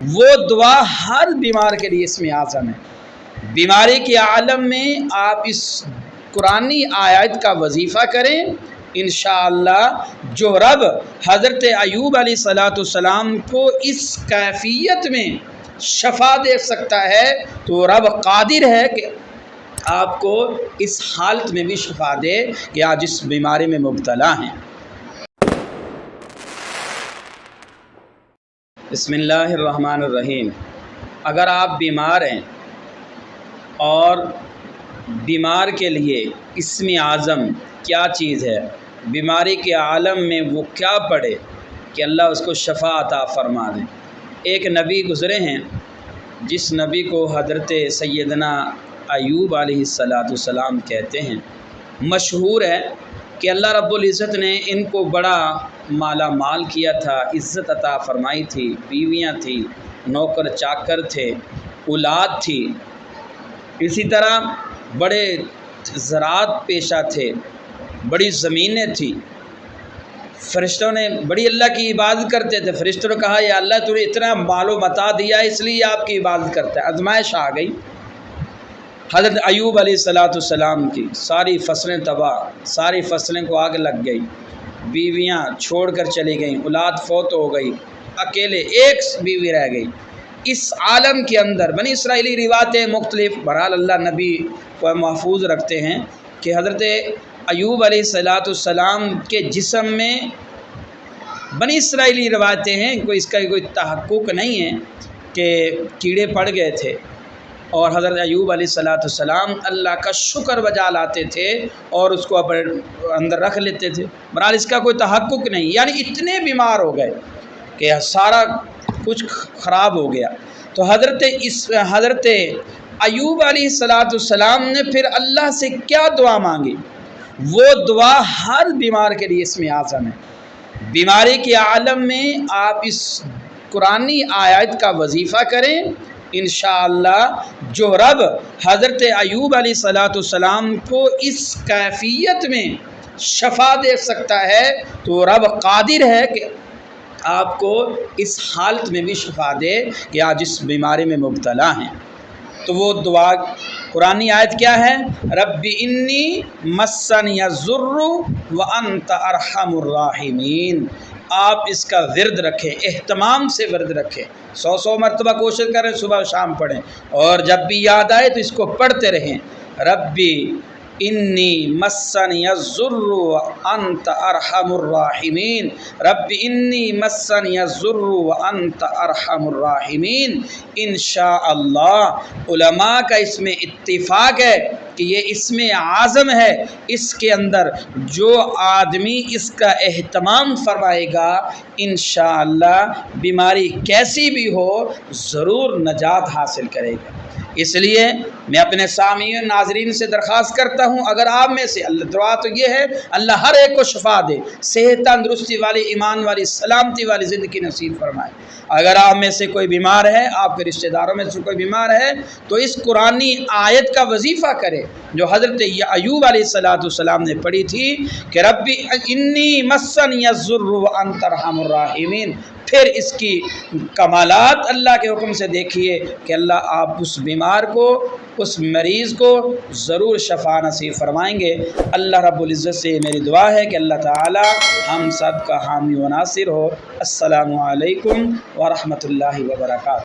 وہ دعا ہر بیمار کے لیے اسم اعظم ہے۔ بیماری کے عالم میں آپ اس قرآنی آیت کا وظیفہ کریں، انشاءاللہ جو رب حضرت ایوب علیہ السلام کو اس کیفیت میں شفا دے سکتا ہے تو رب قادر ہے کہ آپ کو اس حالت میں بھی شفا دے کہ آپ جس بیماری میں مبتلا ہیں۔ بسم اللہ الرحمن الرحیم۔ اگر آپ بیمار ہیں اور بیمار کے لیے اسم اعظم کیا چیز ہے، بیماری کے عالم میں وہ کیا پڑھے کہ اللہ اس کو شفا عطا فرما دیں۔ ایک نبی گزرے ہیں جس نبی کو حضرت سیدنا ایوب علیہ السلام کہتے ہیں۔ مشہور ہے کہ اللہ رب العزت نے ان کو بڑا مالا مال کیا تھا، عزت عطا فرمائی تھی، بیویاں تھیں، نوکر چاکر تھے، اولاد تھی، اسی طرح بڑے زراعت پیشہ تھے، بڑی زمینیں تھیں۔ فرشتوں نے بڑی اللہ کی عبادت کرتے تھے۔ فرشتوں نے کہا یا اللہ تو نے اتنا مال و متاع دیا اس لیے آپ کی عبادت کرتا ہے۔ آزمائش آ گئی حضرت ایوب علیہ السلام کی، ساری فصلیں تباہ، ساری فصلیں کو آگ لگ گئی، بیویاں چھوڑ کر چلی گئیں، اولاد فوت ہو گئی، اکیلے ایک بیوی رہ گئی۔ اس عالم کے اندر بنی اسرائیلی روایتیں مختلف، بہرحال اللہ نبی کو محفوظ رکھتے ہیں کہ حضرت ایوب علیہ السلام کے جسم میں بنی اسرائیلی روایتیں ہیں، اس کا کوئی تحقق نہیں ہے کہ کیڑے پڑ گئے تھے اور حضرت ایوب علیہ السلام اللہ کا شکر بجا لاتے تھے اور اس کو اپنے اندر رکھ لیتے تھے۔ بہرحال اس کا کوئی تحقق نہیں، یعنی اتنے بیمار ہو گئے کہ سارا کچھ خراب ہو گیا۔ تو حضرت ایوب علیہ السلام نے پھر اللہ سے کیا دعا مانگی؟ وہ دعا ہر بیمار کے لیے اسم اعظم ہے۔ بیماری کے عالم میں آپ اس قرآنی آیت کا وظیفہ کریں، انشاءاللہ جو رب حضرت ایوب علیہ السلام کو اس کیفیت میں شفا دے سکتا ہے تو رب قادر ہے کہ آپ کو اس حالت میں بھی شفا دے کہ آپ جس بیماری میں مبتلا ہیں۔ تو وہ دعا قرآنی آیت کیا ہے؟ رب انی مسنی الضر وانت ارحم الراحمین۔ آپ اس کا ورد رکھیں، اہتمام سے ورد رکھیں، 100 مرتبہ کوشش کریں، صبح و شام پڑھیں، اور جب بھی یاد آئے تو اس کو پڑھتے رہیں۔ ربی انی مسنی الضر وانت ارحم الراحمین، رب انی مسنی الضر وانت ارحم الراحمین۔ انشاءاللہ علماء کا اس میں اتفاق ہے کہ یہ اسم اعظم ہے، اس کے اندر جو آدمی اس کا اہتمام فرمائے گا انشاءاللہ بیماری کیسی بھی ہو ضرور نجات حاصل کرے گا۔ اس لیے میں اپنے سامعین ناظرین سے درخواست کرتا ہوں، اگر آپ میں سے دعا تو یہ ہے اللہ ہر ایک کو شفا دے، صحت تندرستی والی، ایمان والی، سلامتی والی زندگی نصیب فرمائے۔ اگر آپ میں سے کوئی بیمار ہے، آپ کے رشتہ داروں میں سے کوئی بیمار ہے تو اس قرآنی آیت کا وظیفہ کرے جو حضرت ایوب علیہ السلام نے پڑھی تھی کہ ربی انی مسنی الضر وانت ارحم الراحمین۔ پھر اس کی کمالات اللہ کے حکم سے دیکھیے کہ اللہ آپ اس بیمار کو، اس مریض کو ضرور شفا نصیب فرمائیں گے۔ اللہ رب العزت سے میری دعا ہے کہ اللہ تعالی ہم سب کا حامی و ناصر ہو۔ السلام علیکم ورحمۃ اللہ وبرکاتہ۔